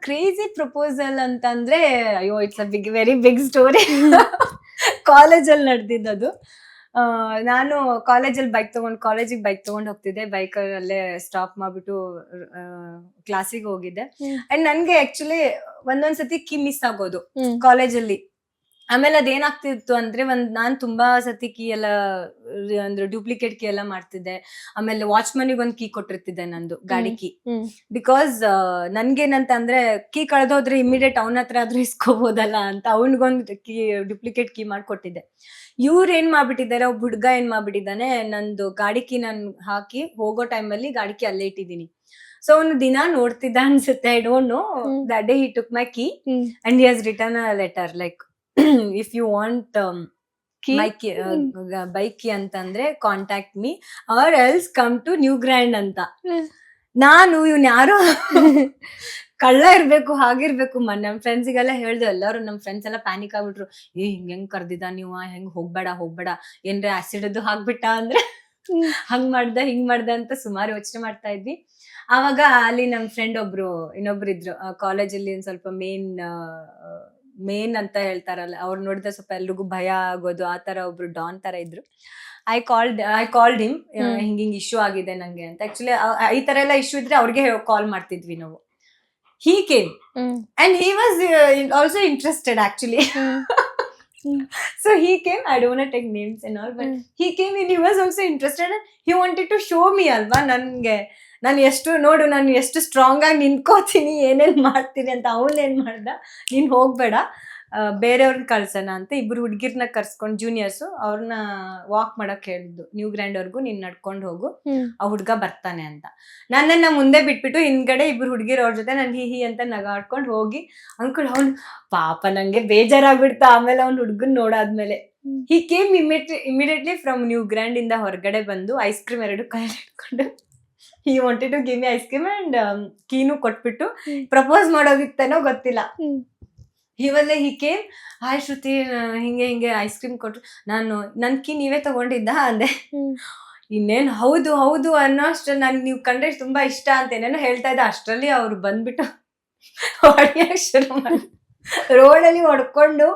Crazy proposal ಅಂತಂದ್ರೆ ಅಯ್ಯೋ it's a very big story. ಕಾಲೇಜಲ್ಲಿ ನಡೆದಿದ್ದದು. ನಾನು ಕಾಲೇಜಿಗೆ ಬೈಕ್ ತಗೊಂಡು ಹೋಗ್ತಿದ್ದೆ. ಬೈಕಲ್ಲೇ ಸ್ಟಾಪ್ ಮಾಡ್ಬಿಟ್ಟು ಕ್ಲಾಸಿಗೆ ಹೋಗಿದ್ದೆ. ಅಂಡ್ ನನ್ಗೆ ಆಕ್ಚುಲಿ ಒಂದೊಂದ್ಸತಿ ಕೀ ಮಿಸ್ ಆಗೋದು ಕಾಲೇಜಲ್ಲಿ. ಆಮೇಲೆ ಅದೇನಾಗ್ತಿತ್ತು ಅಂದ್ರೆ ನಾನ್ ತುಂಬಾ ಸತಿ ಕೀ ಎಲ್ಲ ಅಂದ್ರೆ ಡೂಪ್ಲಿಕೇಟ್ ಕೀ ಎಲ್ಲ ಮಾಡ್ತಿದ್ದೆ. ಆಮೇಲೆ ವಾಚ್ಮನಿಗೆ ಒಂದ್ ಕೀ ಕೊಟ್ಟಿರ್ತಿದ್ದೆ ನಂದು ಗಾಡಿ ಕೀ. ಬಿಕಾಸ್ ನನ್ಗೇನಂತ ಅಂದ್ರೆ ಕೀ ಕಳೆದೋದ್ರೆ ಇಮಿಡಿಯೇಟ್ ಅವನ ಹತ್ರ ಆದ್ರೂ ಇಸ್ಕೋಬಹುದಲ್ಲ ಅಂತ ಅವನಿಗೊಂದು ಕೀ ಡೂಪ್ಲಿಕೇಟ್ ಕೀ ಮಾಡ್ಕೊಟ್ಟಿದ್ದೆ. ಇವ್ರು ಏನ್ ಮಾಡ್ಬಿಟ್ಟಿದ್ದಾರೆ, ಒಬ್ಬ ಹುಡ್ಗ ಏನ್ ಮಾಡ್ಬಿಟ್ಟಿದ್ದಾನೆ, ನಂದು ಗಾಡಿ ಕೀ ನಾನು ಹಾಕಿ ಹೋಗೋ ಟೈಮಲ್ಲಿ ಗಾಡಿ ಕೀ ಅಲ್ಲೇ ಇಟ್ಟಿದ್ದೀನಿ. ಸೊ ಅವನು ದಿನ ನೋಡ್ತಿದ್ದ ಅನ್ಸುತ್ತೆ, I don't know. That day he took my key and he has return a letter like if you want bike key ಅಂತಂದ್ರೆ contact me or else come to New Grand ಅಂತ. ನಾನು ಇವ್ನ ಯಾರೋ ಕಳ್ಳ ಇರ್ಬೇಕು ಹಾಗಿರ್ಬೇಕು. ನಮ್ ಫ್ರೆಂಡ್ಸಿಗೆಲ್ಲ ಹೇಳ್ದೆ, ಎಲ್ಲರೂ ನಮ್ ಫ್ರೆಂಡ್ಸ್ ಎಲ್ಲ ಪ್ಯಾನಿಕ್ ಆಗ್ಬಿಟ್ರು. ಹೆಂಗ್ ಕರ್ದಿದ ನೀವು, ಹೆಂಗ್ ಹೋಗ್ಬೇಡ ಏನ್ರೆ ಆಸಿಡ್ ಅದು ಹಾಕ್ಬಿಟ್ಟ ಅಂದ್ರೆ ಹಂಗ್ ಮಾಡ್ದ ಅಂತ ಸುಮಾರು ಯೋಚನೆ ಮಾಡ್ತಾ ಇದ್ವಿ. ಆವಾಗ ಅಲ್ಲಿ ನಮ್ ಫ್ರೆಂಡ್ ಇನ್ನೊಬ್ರು ಇದ್ರು ಕಾಲೇಜಲ್ಲಿ. ಒಂದ್ ಸ್ವಲ್ಪ ಮೇನ್ ಅಂತ ಹೇಳ್ತಾರಲ್ಲ, ಅವ್ರು ನೋಡಿದ್ರೆ ಸ್ವಲ್ಪ ಎಲ್ರಿಗೂ ಭಯ ಆಗೋದು, ಆ ತರ ಒಬ್ರು ಡಾನ್ ತರ ಇದ್ರು. ಐ ಕಾಲ್ಡ್ ಹಿಮ್, ಹಿಂಗಿಂಗ್ ಇಶ್ಯೂ ಆಗಿದೆ ನಂಗೆ ಅಂತ. ಆಕ್ಚುಲಿ ಈ ತರ ಎಲ್ಲ ಇಶ್ಯೂ ಇದ್ರೆ ಅವ್ರಿಗೆ ಕಾಲ್ ಮಾಡ್ತಿದ್ವಿ ನಾವು. He came and he was also interested actually. So he came, I don't want to take names and all, but he came and he was also interested and he wanted to show me alva nange ನಾನು ಎಷ್ಟು strong ಆಗಿ ನಿಂತ್ಕೋತೀನಿ, ಏನೇನ್ ಮಾಡ್ತೀನಿ ಅಂತ. ಅವನ್ ಏನ್ ಮಾಡ್ದ, ನೀನ್ ಹೋಗ್ಬೇಡ ಬೇರೆಯವ್ರನ್ನ ಕಳ್ಸೋಣ ಅಂತ ಇಬ್ರು ಹುಡ್ಗಿರ್ನ ಕರ್ಸ್ಕೊಂಡ್ ಜೂನಿಯರ್ಸ್ ಅವ್ರನ್ನ ವಾಕ್ ಮಾಡಕ್ ಹೇಳಿದ್ದು. ನ್ಯೂ ಗ್ರ್ಯಾಂಡ್ ವರ್ಗು ನೀನ್ ನಡ್ಕೊಂಡ್ ಹೋಗು, ಆ ಹುಡ್ಗ ಬರ್ತಾನೆ ಅಂತ. ನನ್ನನ್ನ ಮುಂದೆ ಬಿಟ್ಬಿಟ್ಟು ಹಿಂದ್ಗಡೆ ಇಬ್ರು ಹುಡ್ಗಿರ್ ಅವ್ರ ಜೊತೆ ನಾನು ಹಿ ಅಂತ ನಗಾಡ್ಕೊಂಡ್ ಹೋಗಿ ಅನ್ಕೊಂಡು ಅವ್ನು ಪಾಪ ನಂಗೆ ಬೇಜಾರಾಗ್ಬಿಡ್ತಾ. ಆಮೇಲೆ ಅವ್ನ ಹುಡ್ಗನ್ ನೋಡಾದ್ಮೇಲೆ he came immediately from New Grand ಇಂದ ಹೊರಗಡೆ ಬಂದು ಐಸ್ ಕ್ರೀಮ್ 2 ಕೈಯಲ್ಲಿ ಇಟ್ಕೊಂಡು he wanted to give me ice cream and ಕೀನು ಕೊಟ್ಬಿಟ್ಟು ಪ್ರಪೋಸ್ ಮಾಡೋದಿತ್ತೇನೋ ಗೊತ್ತಿಲ್ಲ. he came, ಹಾಯ್ ಶ್ರುತಿ, ಹಿಂಗೆ ಐಸ್ ಕ್ರೀಮ್ ಕೊಟ್ರು. ನಾನು ನನ್ ಕೀ ನೀವೇ ತಗೊಂಡಿದ್ದ ಅಂದೆ. ಇನ್ನೇನು ಹೌದು ಅನ್ನೋ ಅಷ್ಟ್ರಲ್ಲಿ ನನ್ಗೆ ನೀವು ಕಂಡ್ರೆ ತುಂಬಾ ಇಷ್ಟ ಅಂತ ಏನೇನೋ ಹೇಳ್ತಾ ಇದ್ದ. ಅಷ್ಟ್ರಲ್ಲಿ ಅವ್ರು ಬಂದ್ಬಿಟ್ಟು ಹೊಡೆಯಕ್ಕೆ ಶುರು ಮಾಡಿ ರೋಡಲ್ಲಿ ಹೊಡ್ಕೊಂಡು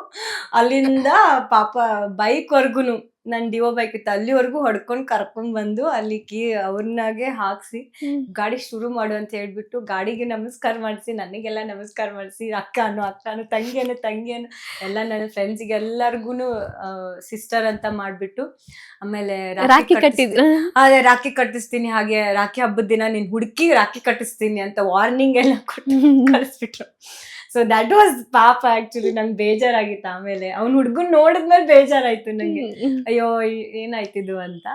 ಅಲ್ಲಿಂದ ಪಾಪ ಬೈಕ್ವರ್ಗುನು, ನನ್ ಡಿವೋ ಬೈಕ್ ಇತ್ತು ಅಲ್ಲಿವರೆಗೂ ಹೊಡ್ಕೊಂಡ್ ಕರ್ಕೊಂಡ್ ಬಂದು ಅಲ್ಲಿ ಕೀ ಅವ್ರನ್ನಾಗೆ ಹಾಕ್ಸಿ ಗಾಡಿ ಶುರು ಮಾಡು ಅಂತ ಹೇಳ್ಬಿಟ್ಟು ಗಾಡಿಗೆ ನಮಸ್ಕಾರ ಮಾಡಿಸಿ, ನನಗೆಲ್ಲ ನಮಸ್ಕಾರ ಮಾಡಿಸಿ, ಅಕ್ಕನು ತಂಗಿಯನ್ನು ಎಲ್ಲ ನನ್ನ ಫ್ರೆಂಡ್ಸಿಗೆ ಎಲ್ಲರಿಗೂನು ಸಿಸ್ಟರ್ ಅಂತ ಮಾಡ್ಬಿಟ್ಟು ಆಮೇಲೆ ರಾಖಿ ಕಟ್ಟಿಸ್ತೀನಿ, ಹಾಗೆ ರಾಖಿ ಹಬ್ಬದ ದಿನ ನೀನ್ ಹುಡುಕಿ ರಾಖಿ ಕಟ್ಟಿಸ್ತೀನಿ ಅಂತ ವಾರ್ನಿಂಗ್ ಎಲ್ಲ ಕೊಟ್ಟು ಕಳಿಸ್ಬಿಟ್ರು. ಸೊ ದಟ್ ವಾಸ್ ಪಾಪ ಆಕ್ಚುಲಿ ನಂಗೆ ಬೇಜಾರಾಗಿತ್ತು. ಆಮೇಲೆ ಅವ್ನ ಹುಡ್ಗನ್ ನೋಡಿದ್ಮೇಲೆ ಬೇಜಾರಾಯ್ತು ನಂಗೆ, ಅಯ್ಯೋ ಏನಾಯ್ತಿದ್ದು ಅಂತ.